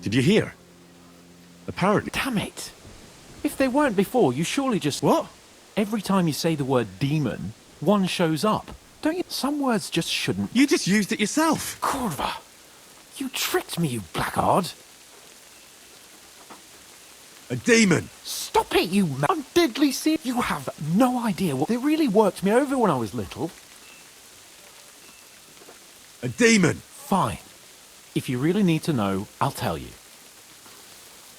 Did you hear? Apparently... Damn it! If they weren't before, you surely just... What? Every time you say the word demon, one shows up. Don't you? Some words just shouldn't... You just used it yourself. Kurva! You tricked me, you blackguard! A demon! Stop it, you man! I'm deadly serious. You have no idea what... They really worked me over when I was little. A demon! Fine. If you really need to know, I'll tell you.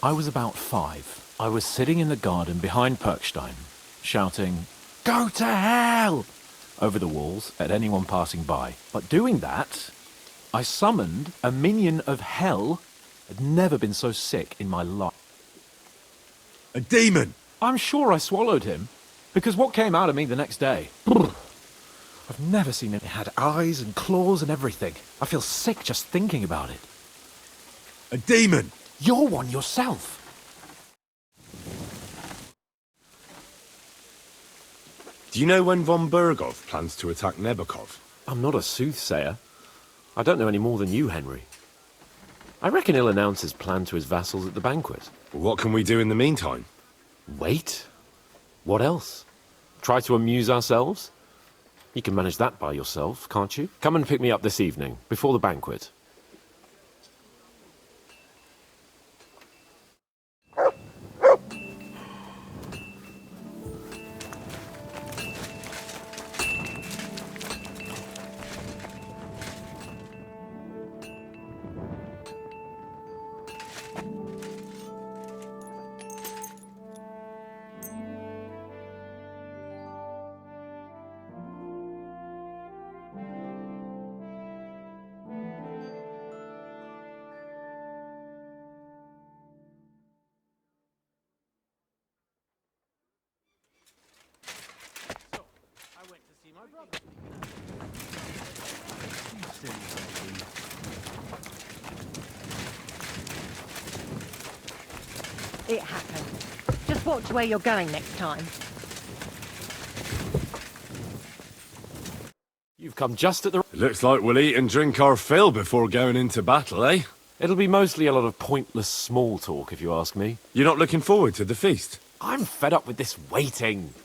I was about 5. I was sitting in the garden behind Perkstein, shouting, "Go to hell!" over the walls at anyone passing by. But doing that, I summoned a minion of hell. I'd never been so sick in my life. A demon! I'm sure I swallowed him, because what came out of me the next day? I've never seen it. It had eyes and claws and everything. I feel sick just thinking about it. A demon! You're one yourself. Do you know when von Bergov plans to attack Nebukov? I'm not a soothsayer. I don't know any more than you, Henry. I reckon he'll announce his plan to his vassals at the banquet. What can we do in the meantime? Wait? What else? Try to amuse ourselves? You can manage that by yourself, can't you? Come and pick me up this evening, before the banquet. It happened. Just watch where you're going next time. You've come just at the... It looks like we'll eat and drink our fill before going into battle, eh? It'll be mostly a lot of pointless small talk, if you ask me. You're not looking forward to the feast? I'm fed up with this waiting.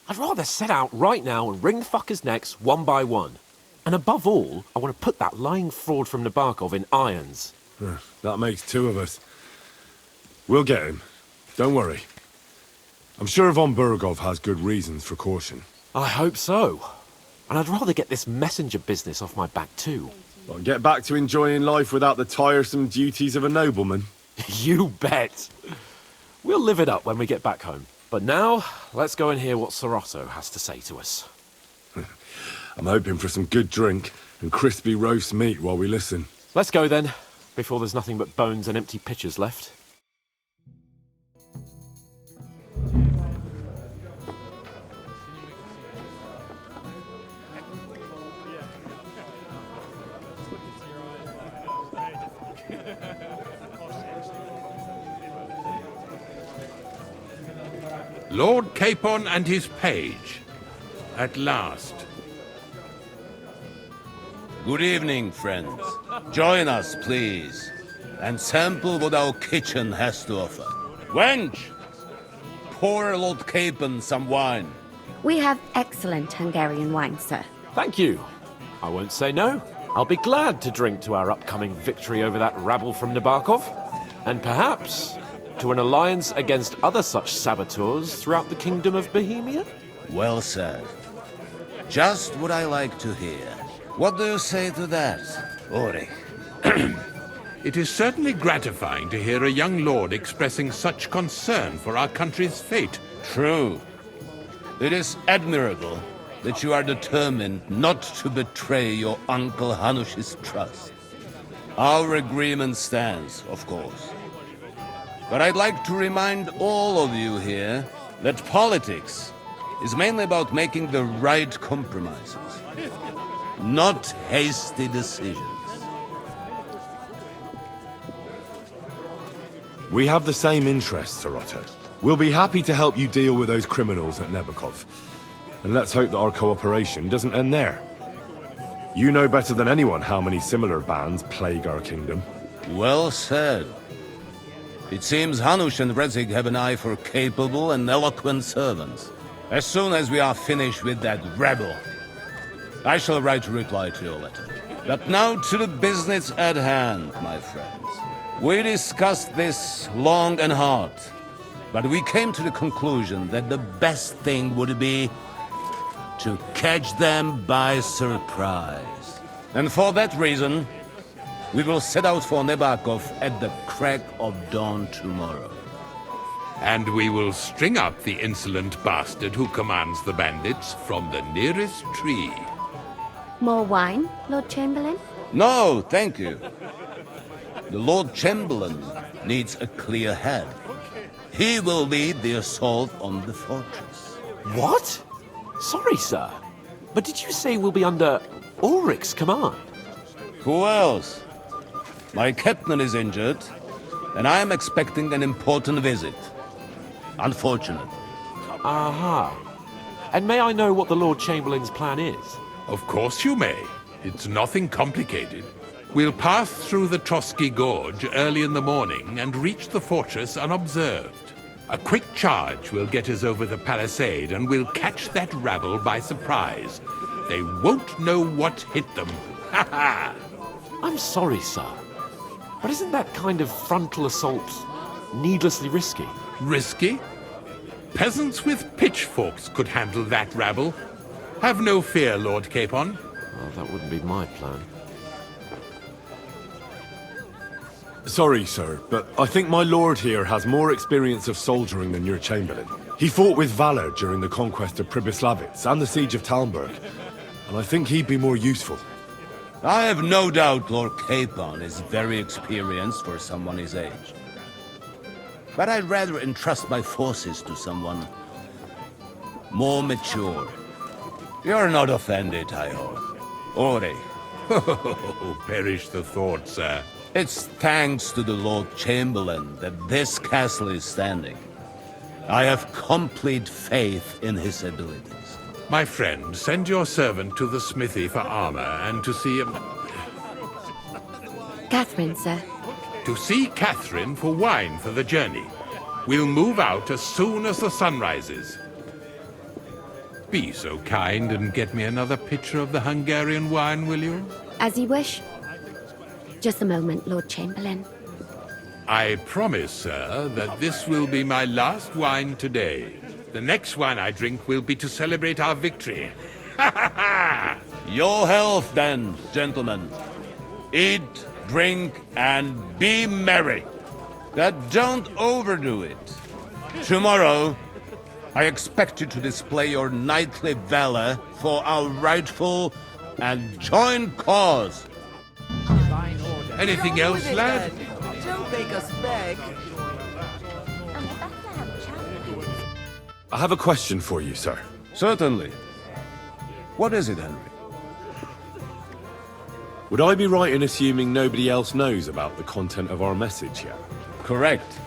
I'd rather set out right now and wring fuckers' necks one by one. And above all, I want to put that lying fraud from Nabokov in irons. That makes 2 of us. We'll get him. Don't worry. I'm sure von Bergov has good reasons for caution. I hope so. And I'd rather get this messenger business off my back too. Well, get back to enjoying life without the tiresome duties of a nobleman. You bet. We'll live it up when we get back home. But now, let's go and hear what Sorotto has to say to us. I'm hoping for some good drink and crispy roast meat while we listen. Let's go then, before there's nothing but bones and empty pitchers left. Lord Capon and his page. At last. Good evening, friends. Join us, please, and sample what our kitchen has to offer. Wench! Pour Lord Capon some wine. We have excellent Hungarian wine, sir. Thank you. I won't say no. I'll be glad to drink to our upcoming victory over that rabble from Nabokov. And perhaps to an alliance against other such saboteurs throughout the Kingdom of Bohemia? Well said. Just what I like to hear. What do you say to that, Ori? It is certainly gratifying to hear a young lord expressing such concern for our country's fate. True. It is admirable that you are determined not to betray your Uncle Hanush's trust. Our agreement stands, of course. But I'd like to remind all of you here that politics is mainly about making the right compromises, not hasty decisions. We have the same interests, Sorotto. We'll be happy to help you deal with those criminals at Nebukov. And let's hope that our cooperation doesn't end there. You know better than anyone how many similar bands plague our kingdom. Well said. It seems Hanush and Rezig have an eye for capable and eloquent servants. As soon as we are finished with that rebel, I shall write a reply to your letter. But now to the business at hand, my friends. We discussed this long and hard, but we came to the conclusion that the best thing would be to catch them by surprise. And for that reason, we will set out for Nebakov at the crack of dawn tomorrow. And we will string up the insolent bastard who commands the bandits from the nearest tree. More wine, Lord Chamberlain? No, thank you. The Lord Chamberlain needs a clear head. He will lead the assault on the fortress. What? Sorry, sir. But did you say we'll be under Ulrich's command? Who else? My captain is injured, and I am expecting an important visit. Unfortunate. Aha. And may I know what the Lord Chamberlain's plan is? Of course you may. It's nothing complicated. We'll pass through the Trotsky Gorge early in the morning and reach the fortress unobserved. A quick charge will get us over the palisade and we'll catch that rabble by surprise. They won't know what hit them. Ha ha! I'm sorry, sir. But isn't that kind of frontal assault needlessly risky? Risky? Peasants with pitchforks could handle that rabble. Have no fear, Lord Capon. Well, that wouldn't be my plan. Sorry, sir, but I think my lord here has more experience of soldiering than your Chamberlain. He fought with valor during the conquest of Pribyslavitz and the siege of Talmberg, and I think he'd be more useful. I have no doubt Lord Capon is very experienced for someone his age. But I'd rather entrust my forces to someone more mature. You're not offended, I hope. Ori. Oh, perish the thought, sir. It's thanks to the Lord Chamberlain that this castle is standing. I have complete faith in his abilities. My friend, send your servant to the smithy for armor and to see him... Catherine, sir. To see Catherine for wine for the journey. We'll move out as soon as the sun rises. Be so kind and get me another pitcher of the Hungarian wine, will you? As you wish. Just a moment, Lord Chamberlain. I promise, sir, that this will be my last wine today. The next wine I drink will be to celebrate our victory. Ha ha ha! Your health, then, gentlemen. Eat, drink, and be merry. But don't overdo it. Tomorrow, I expect you to display your knightly valor for our rightful and joint cause. Anything else, lad? Don't make us beg. I have a question for you, sir. Certainly. What is it, Henry? Would I be right in assuming nobody else knows about the content of our message yet? Correct.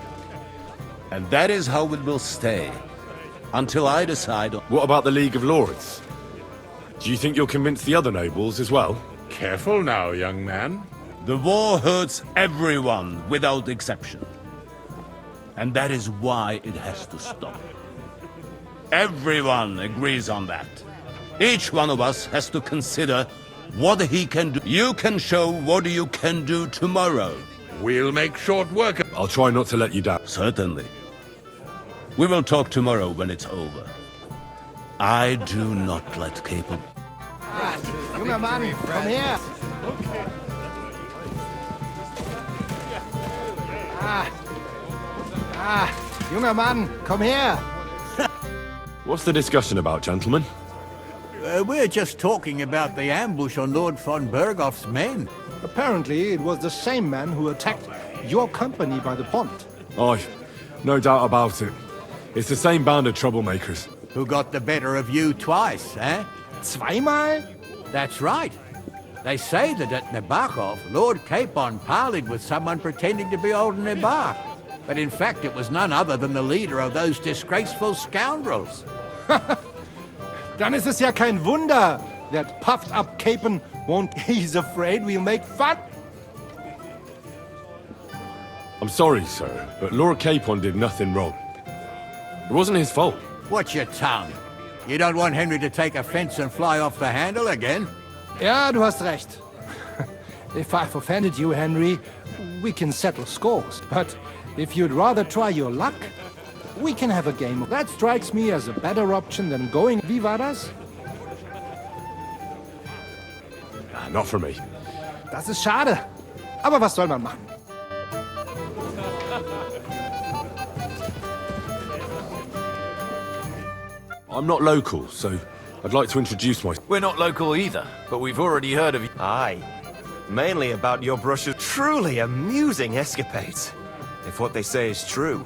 And that is how it will stay. Until I decide... What about the League of Lords? Do you think you'll convince the other nobles as well? Careful now, young man. The war hurts everyone without exception. And that is why it has to stop. Everyone agrees on that. Each one of us has to consider what he can do. You can show what you can do tomorrow. We'll make short work of... I'll try not to let you down. Certainly. We will talk tomorrow when it's over. I do not let Capon... Junger Mann, komm her! Junger Mann, komm her! What's the discussion about, gentlemen? We're just talking about the ambush on Lord von Bergoff's men. Apparently, it was the same man who attacked your company by the pond. Aye, no doubt about it. It's the same band of troublemakers. Who got the better of you twice, eh? Zweimal? That's right. They say that at Nebakov, Lord Capon parleyed with someone pretending to be old Nebak. But in fact, it was none other than the leader of those disgraceful scoundrels. Dann ist es ja kein Wunder that puffed up Capon he's afraid we'll make fun. I'm I'm sorry, sir, but Lord Capon did nothing wrong. It wasn't his fault. Watch your tongue. You don't want Henry to take offense and fly off the handle again? Ja, du hast recht. If I've offended you, Henry, we can settle scores. But if you'd rather try your luck, we can have a game. That strikes me as a better option than going. Wie war das? Not for me. Das ist schade. Aber was soll man machen? I'm not local, so I'd like to introduce myself. We're not local either, but we've already heard of you. Aye. Mainly about your brother's truly amusing escapades. If what they say is true.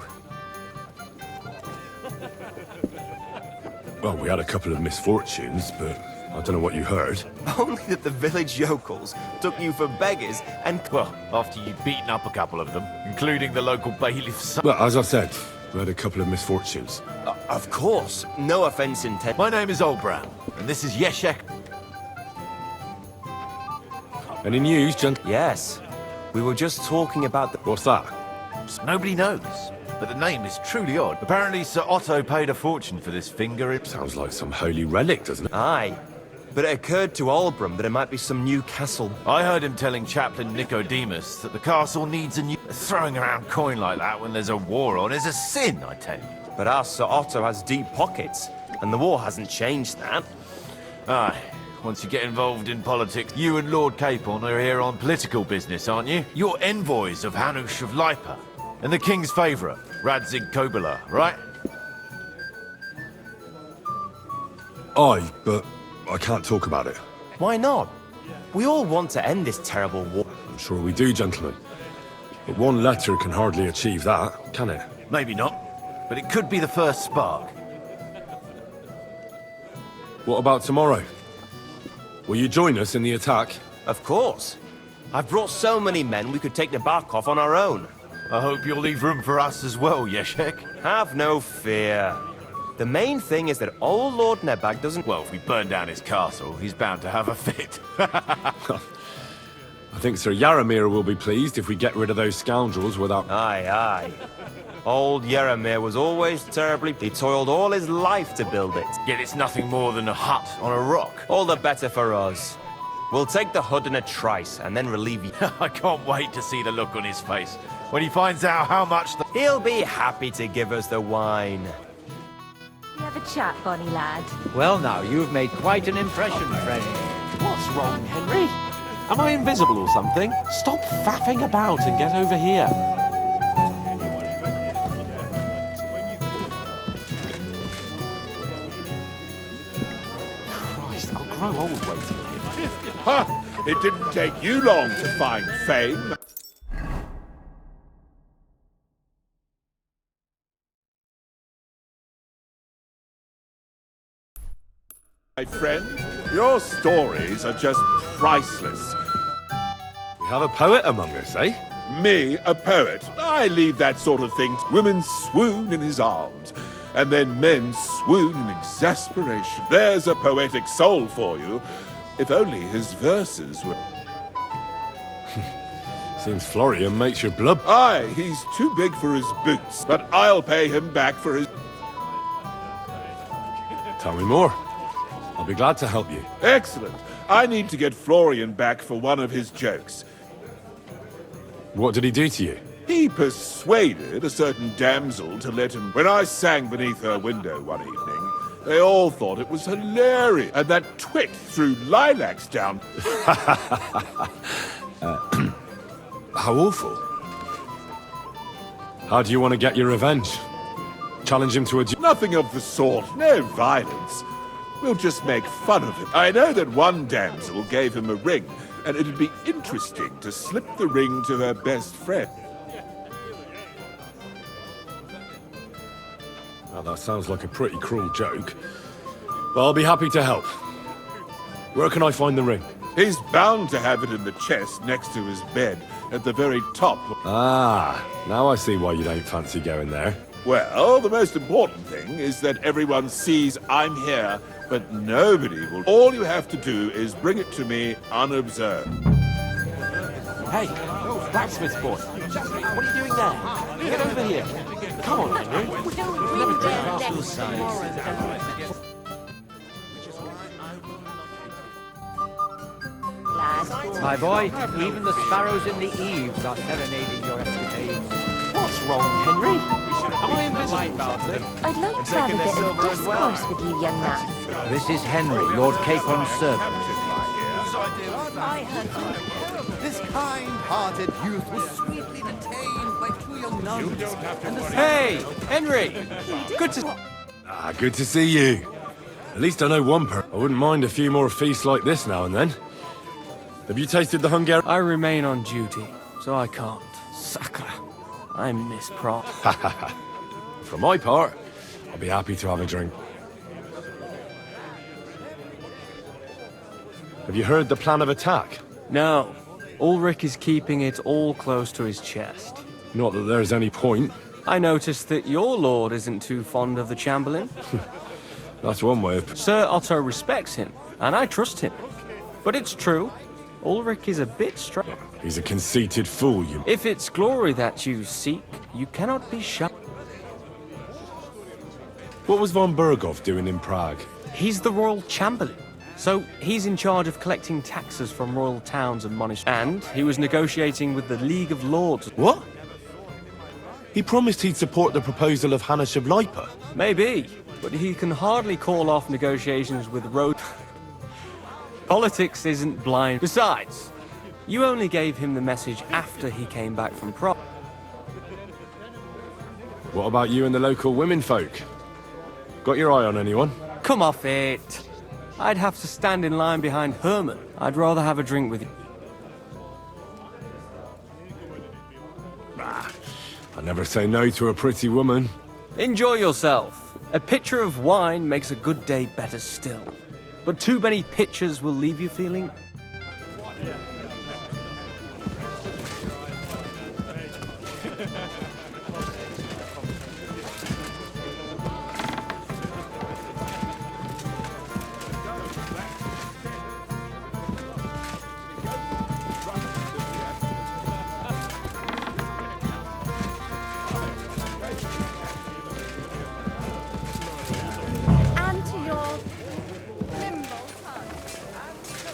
Well, we had a couple of misfortunes, but I don't know what you heard. Only that the village yokels took you for beggars and... Well, after you'd beaten up a couple of them, including the local bailiff's son. Well, as I said, we had a couple of misfortunes. Of course. No offense intended. My name is Oldbrown, and this is Yeshek. Any news, gent? Yes. We were just talking about the... What's that? Nobody knows, but the name is truly odd. Apparently Sir Otto paid a fortune for this finger. Sounds like some holy relic, doesn't it? Aye. But it occurred to Albram that it might be some new castle. I heard him telling Chaplain Nicodemus that the castle needs a new... Throwing around coin like that when there's a war on is a sin, I tell you. But our Sir Otto has deep pockets, and the war hasn't changed that. Aye. Once you get involved in politics, you and Lord Capon are here on political business, aren't you? You're envoys of Hanush of Lipa, and the king's favourite, Radzig Kobyla, right? Aye, but I can't talk about it. Why not? We all want to end this terrible war. I'm sure we do, gentlemen. But one letter can hardly achieve that, can it? Maybe not, but it could be the first spark. What about tomorrow? Will you join us in the attack? Of course. I've brought so many men we could take the bark off on our own. I hope you'll leave room for us as well, Yeshek. Have no fear. The main thing is that old Lord Nebag doesn't... Well, if we burn down his castle, he's bound to have a fit. I think Sir Yaramir will be pleased if we get rid of those scoundrels without... Aye, aye. Old Yaramir was always terribly... He toiled all his life to build it. Yet it's nothing more than a hut on a rock. All the better for us. We'll take the hood in a trice and then relieve you. I can't wait to see the look on his face when he finds out how much the... He'll be happy to give us the wine. You have a chat, Bonnie lad. Well now, you've made quite an impression, friend. What's wrong, Henry? Am I invisible or something? Stop faffing about and get over here. Christ, I'll grow old waiting here. Ha! It didn't take you long to find fame. My friend, your stories are just priceless. We have a poet among us, eh? Me, a poet. I leave that sort of thing. Women swoon in his arms, and then men swoon in exasperation. There's a poetic soul for you. If only his verses were... Seems Florian makes your blood... Aye, he's too big for his boots, but I'll pay him back for his... Tell me more. I'll be glad to help you. Excellent. I need to get Florian back for one of his jokes. What did he do to you? He persuaded a certain damsel to let him... When I sang beneath her window one evening, they all thought it was hilarious. And that twit threw lilacs down. How awful. How do you want to get your revenge? Challenge him to a... Nothing of the sort. No violence. We'll just make fun of him. I know that one damsel gave him a ring, and it'd be interesting to slip the ring to her best friend. Well, that sounds like a pretty cruel joke. But I'll be happy to help. Where can I find the ring? He's bound to have it in the chest next to his bed, at the very top. Ah, now I see why you don't fancy going there. Well, the most important thing is that everyone sees I'm here, but nobody will. All you have to do is bring it to me unobserved. Hey, blacksmith's boy. What are you doing there? Get over here. Come on, Henry. We'll have a drink after the sun. My boy, even the sparrows in the eaves are serenading your escapades. What's wrong, Henry? Am I invisible? I'd like to have a bit of discourse with you, young man. This is Henry, Lord Capon's servant. This kind-hearted youth was sweetly detained by two young nuns. Hey, Henry! Good to... Good to see you. At least I know one per. I wouldn't mind a few more feasts like this now and then. Have you tasted the Hungarian? I remain on duty, so I can't. Sacre. I miss Prague. For my part, I'll be happy to have a drink. Have you heard the plan of attack? No. Ulrich is keeping it all close to his chest. Not that there's any point. I noticed that your lord isn't too fond of the Chamberlain. That's one way of... Sir Otto respects him, and I trust him. But it's true, Ulrich is a bit strange. He's a conceited fool, you... If it's glory that you seek, you cannot be shy. What was von Berghoff doing in Prague? He's the royal chamberlain. So he's in charge of collecting taxes from royal towns and monasteries. And he was negotiating with the League of Lords. What? He promised he'd support the proposal of Hannes of Lipa. Maybe, but he can hardly call off negotiations with road... Politics isn't blind. Besides, you only gave him the message after he came back from Prague. What about you and the local women folk? Got your eye on anyone? Come off it. I'd have to stand in line behind Herman. I'd rather have a drink with you. I never say no to a pretty woman. Enjoy yourself. A pitcher of wine makes a good day better still. But too many pitchers will leave you feeling... And to your nimble tongue.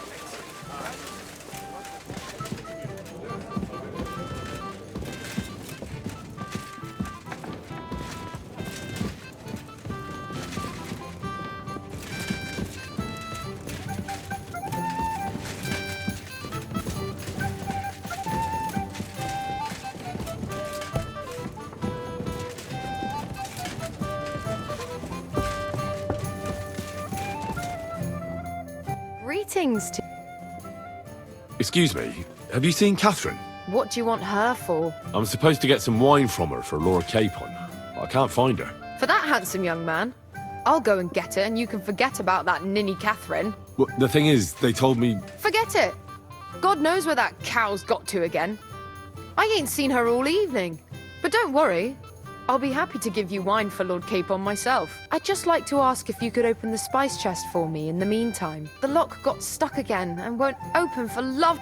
Greetings to... Excuse me, have you seen Catherine? What do you want her for? I'm supposed to get some wine from her for Lord Capon. I can't find her. For that handsome young man? I'll go and get her, and you can forget about that ninny Catherine. Well, the thing is, they told me... Forget it! God knows where that cow's got to again. I ain't seen her all evening. But don't worry, I'll be happy to give you wine for Lord Capon myself. I'd just like to ask if you could open the spice chest for me in the meantime. The lock got stuck again and won't open for love...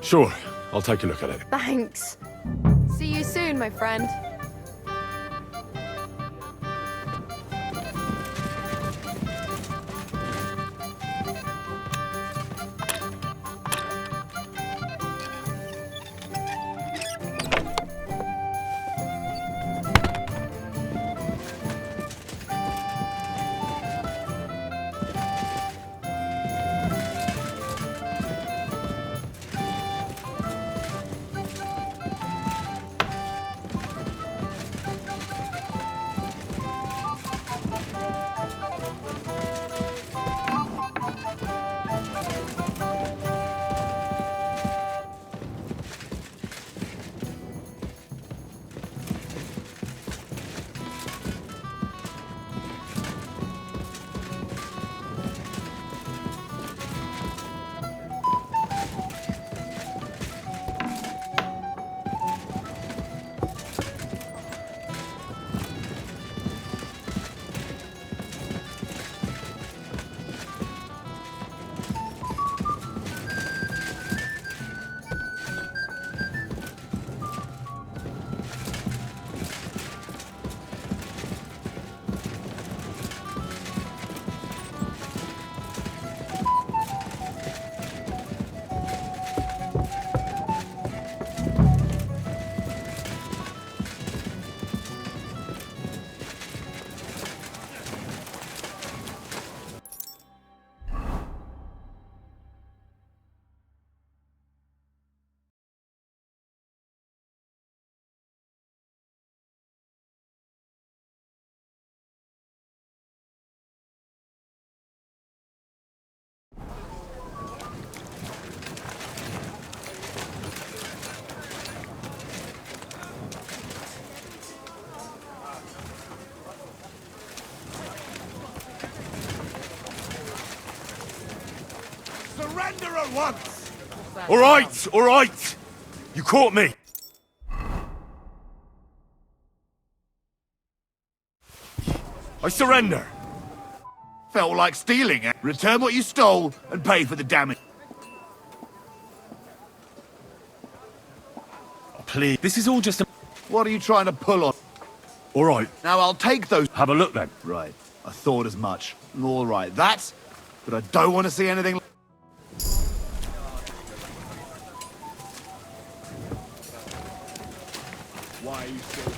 Sure, I'll take a look at it. Thanks. See you soon, my friend. Surrender at once! All right, all right! You caught me! I surrender! Felt like stealing it. Return what you stole and pay for the damage. Please, this is all just a... What are you trying to pull on? All right. Now I'll take those... Have a look then. Right, I thought as much. All right, that's... But I don't want to see anything... Why are you still...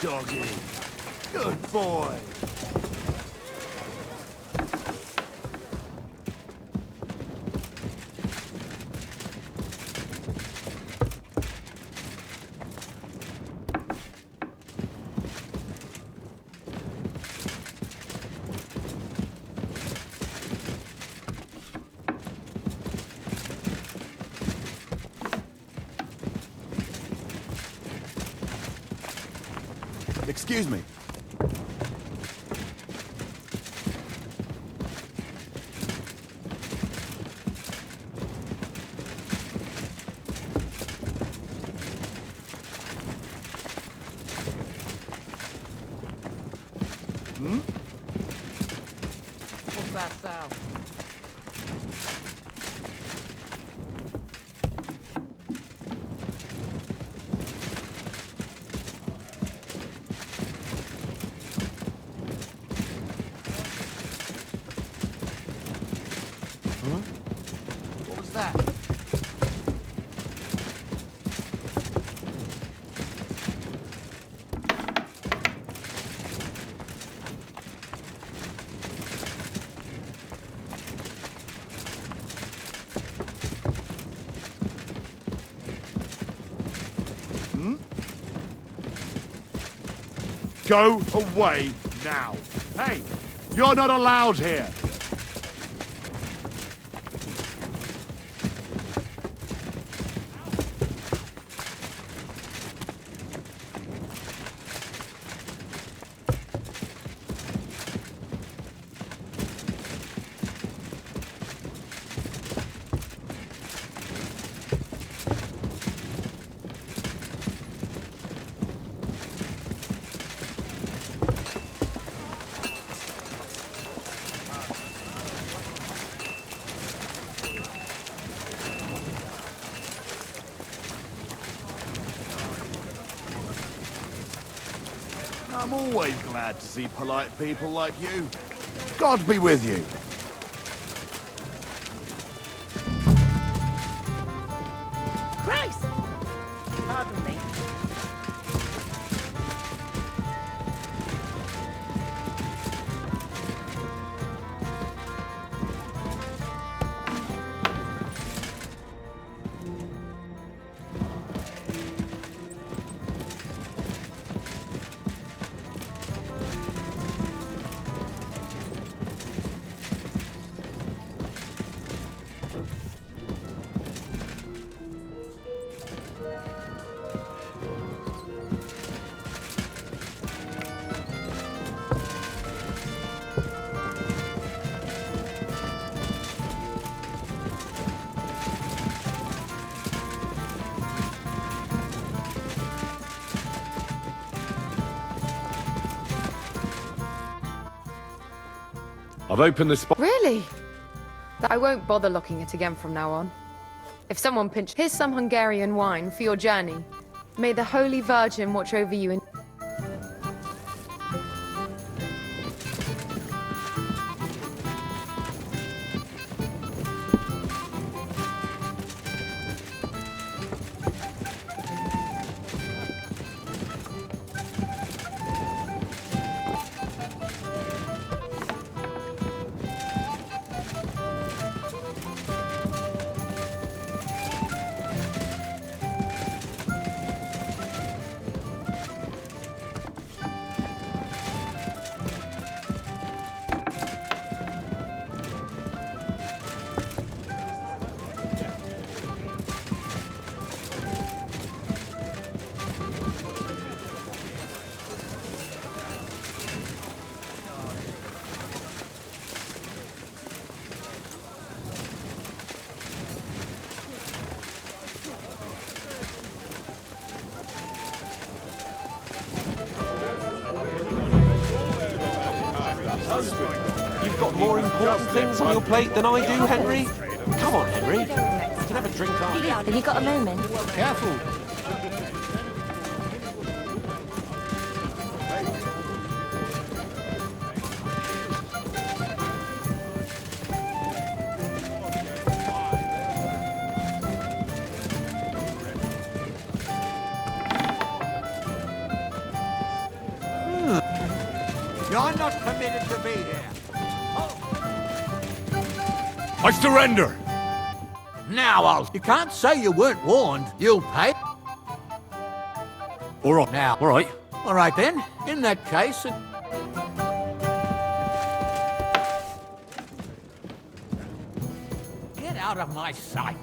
Doggy. Good boy. Excuse me. Hmm? What's that sound? What was that? Hmm? Go away now. Hey, you're not allowed here. I'm always glad to see polite people like you. God be with you. I've opened the spot. Really? I won't bother locking it again from now on. If someone pinched, here's some Hungarian wine for your journey. May the Holy Virgin watch over you in... You've got more important things on your plate than I do, Henry. Come on, Henry. You can have a drink after. Have you got a moment? Careful. You're not permitted to be here. I surrender! Now I'll... You can't say you weren't warned. You'll pay. All right. Now. All right. All right then. In that case... Get out of my sight.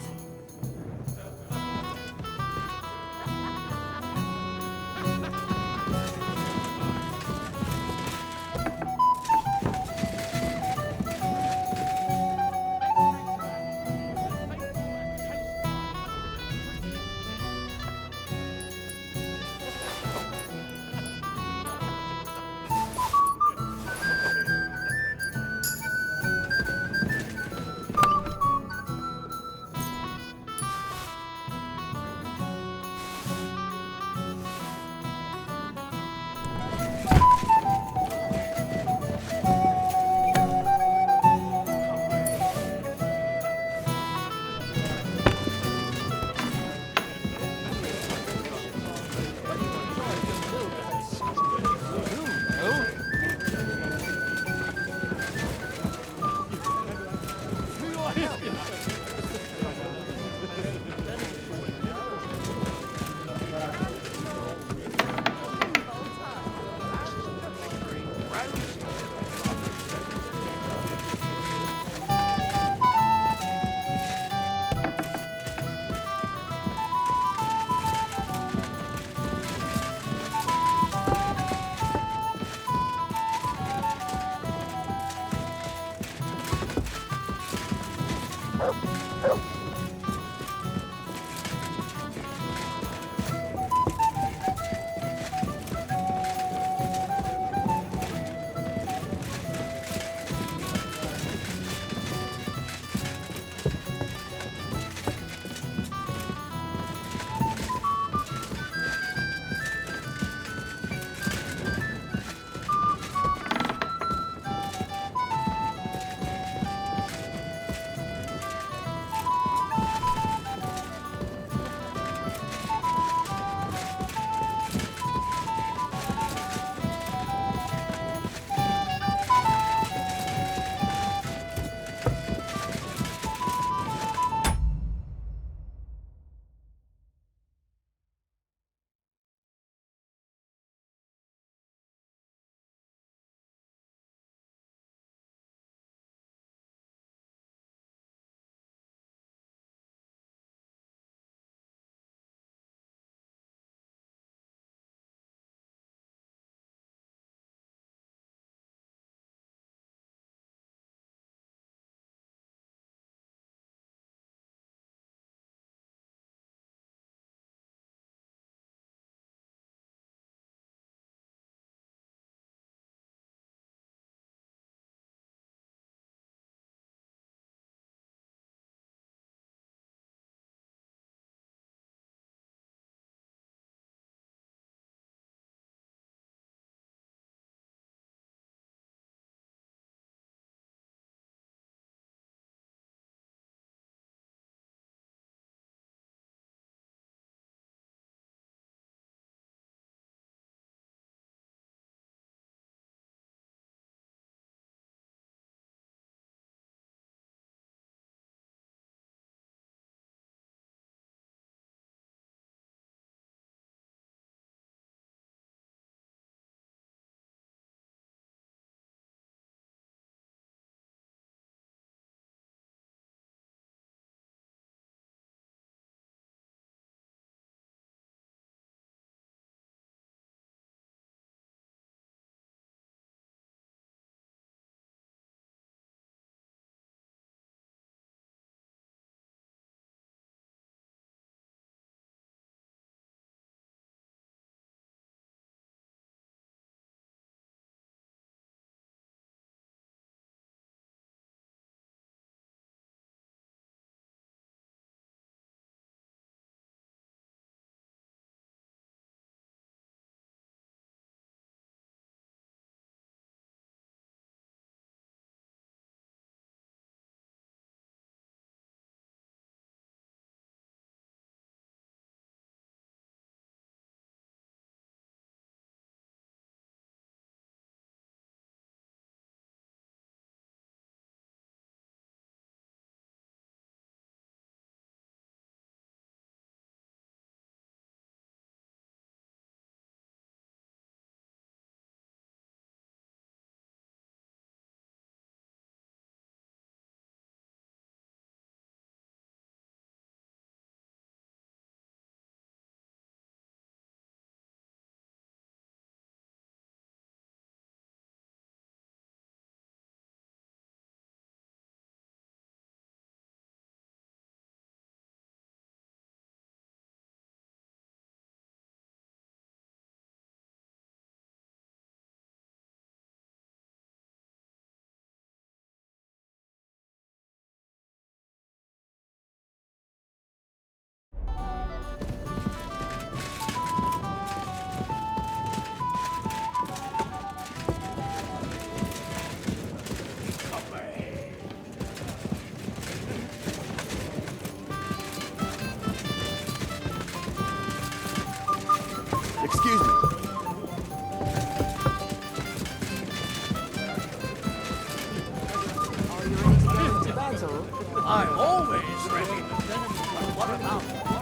I'm always ready.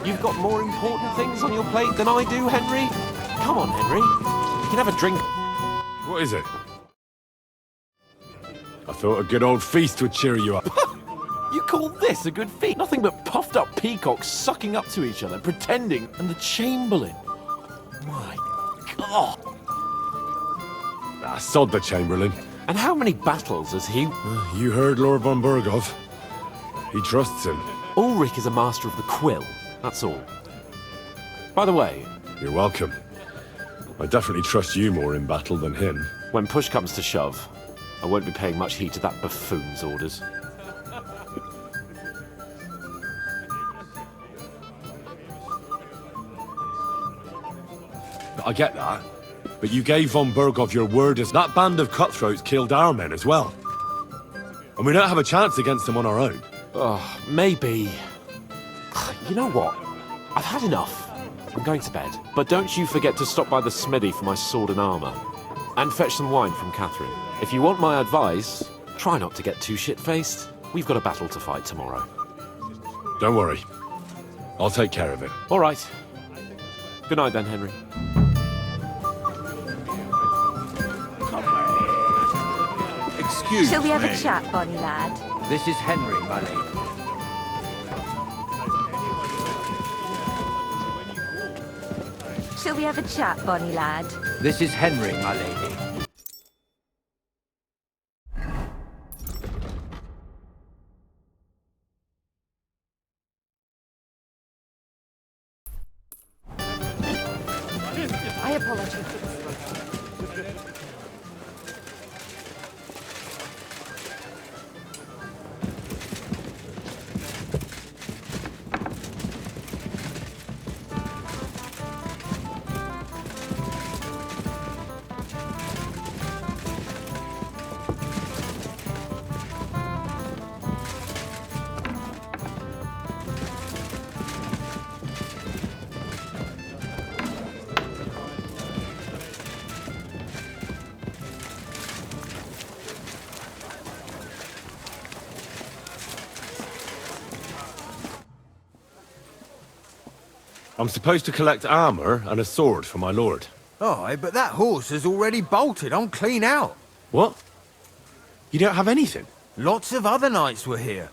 You've got more important things on your plate than I do, Henry? Come on, Henry. You can have a drink. What is it? I thought a good old feast would cheer you up. You call this a good feat? Nothing but puffed up peacocks sucking up to each other, pretending, and the Chamberlain. My God. Ah, sod the Chamberlain. And how many battles has he... You heard Lord von Burgov. He trusts him. Ulrich is a master of the quill, that's all. By the way... You're welcome. I definitely trust you more in battle than him. When push comes to shove, I won't be paying much heed to that buffoon's orders. I get that. But you gave von Burgov your word as that band of cutthroats killed our men as well. And we don't have a chance against them on our own. Oh, maybe. You know what? I've had enough. I'm going to bed. But don't you forget to stop by the smithy for my sword and armor. And fetch some wine from Catherine. If you want my advice, try not to get too shit-faced. We've got a battle to fight tomorrow. Don't worry. I'll take care of it. All right. Good night then, Henry. Excuse Shall we have me. a chat, bonny lad? This is Henry, my lady. Shall we have a chat, bonny lad? This is Henry, my lady. I apologize. I'm supposed to collect armor and a sword for my lord. Aye, but that horse has already bolted. I'm clean out. What? You don't have anything? Lots of other knights were here.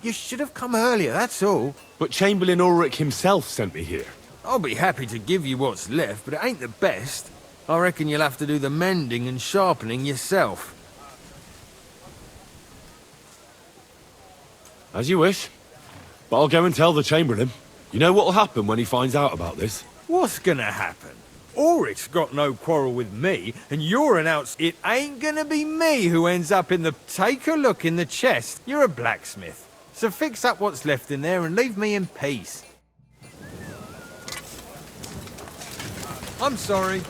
You should have come earlier, that's all. But Chamberlain Ulrich himself sent me here. I'll be happy to give you what's left, but it ain't the best. I reckon you'll have to do the mending and sharpening yourself. As you wish. But I'll go and tell the Chamberlain. You know what'll happen when he finds out about this? What's gonna happen? Ulrich's got no quarrel with me, and you're an outs. It ain't gonna be me who ends up in the... Take a look in the chest. You're a blacksmith. So fix up what's left in there and leave me in peace. I'm sorry.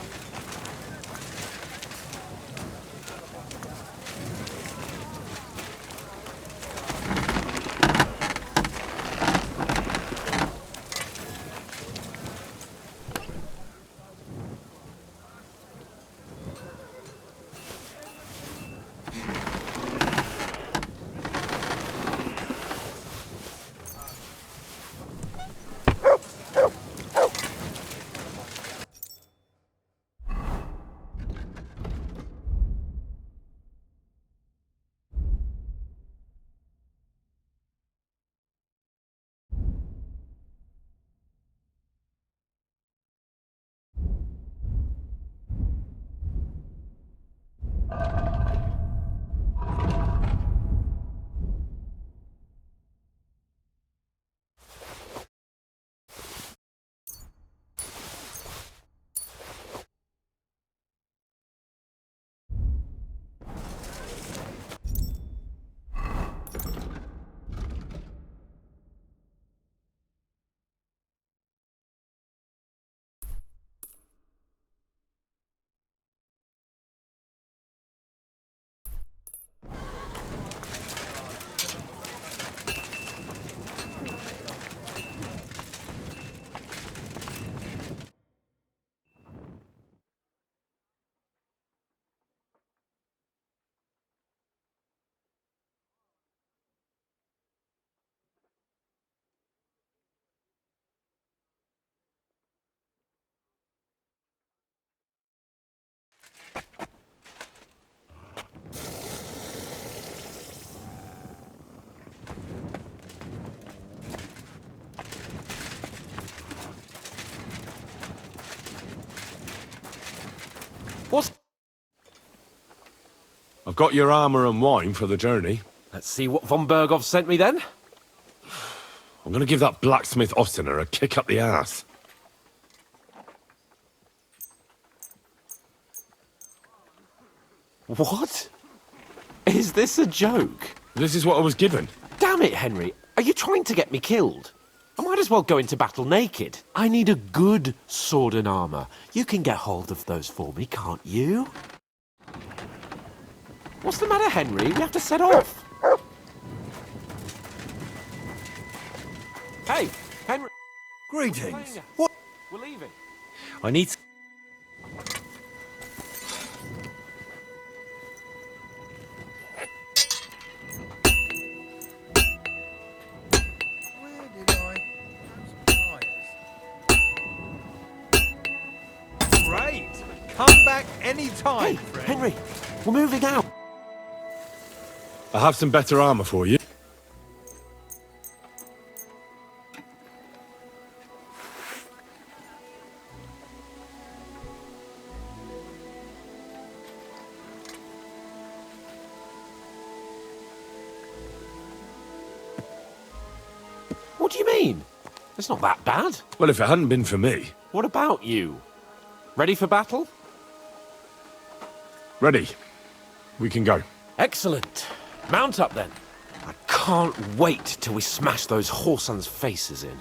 I've got your armor and wine for the journey. Let's see what von Berghoff sent me then. I'm gonna give that blacksmith Ostener a kick up the ass. What? Is this a joke? This is what I was given. Damn it, Henry. Are you trying to get me killed? I might as well go into battle naked. I need a good sword and armor. You can get hold of those for me, can't you? What's the matter, Henry? We have to set off. Hey, Henry. Greetings. What? We're leaving. I need... Great! Come back any time, Hey, friend. Henry, we're moving out. I have some better armor for you. What do you mean? It's not that bad. Well, if it hadn't been for me... What about you? Ready for battle? Ready. We can go. Excellent. Mount up then. I can't wait till we smash those whoresons' faces in.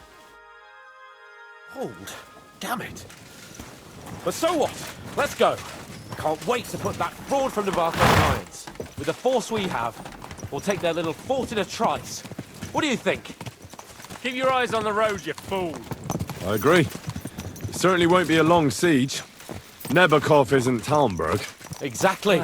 Hold. Damn it. But so what? Let's go. Can't wait to put that fraud from Navarre on irons. With the force we have, we'll take their little fort in a trice. What do you think? Keep your eyes on the road, you fool. I agree. It certainly won't be a long siege. Nebakov isn't Talmberg. Exactly.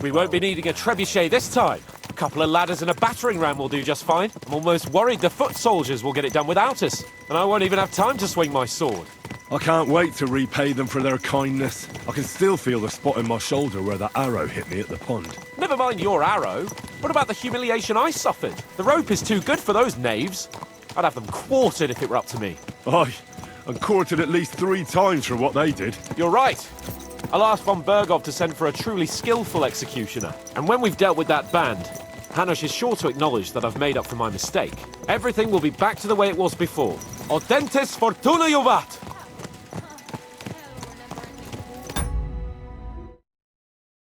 We won't be needing a trebuchet this time. A couple of ladders and a battering ram will do just fine. I'm almost worried the foot soldiers will get it done without us. And I won't even have time to swing my sword. I can't wait to repay them for their kindness. I can still feel the spot in my shoulder where that arrow hit me at the pond. Never mind your arrow. What about the humiliation I suffered? The rope is too good for those knaves. I'd have them quartered if it were up to me. Aye, and quartered at least 3 times for what they did. You're right. I'll ask von Berghoff to send for a truly skillful executioner. And when we've dealt with that band, Hanush is sure to acknowledge that I've made up for my mistake. Everything will be back to the way it was before. Audentes fortuna juvat!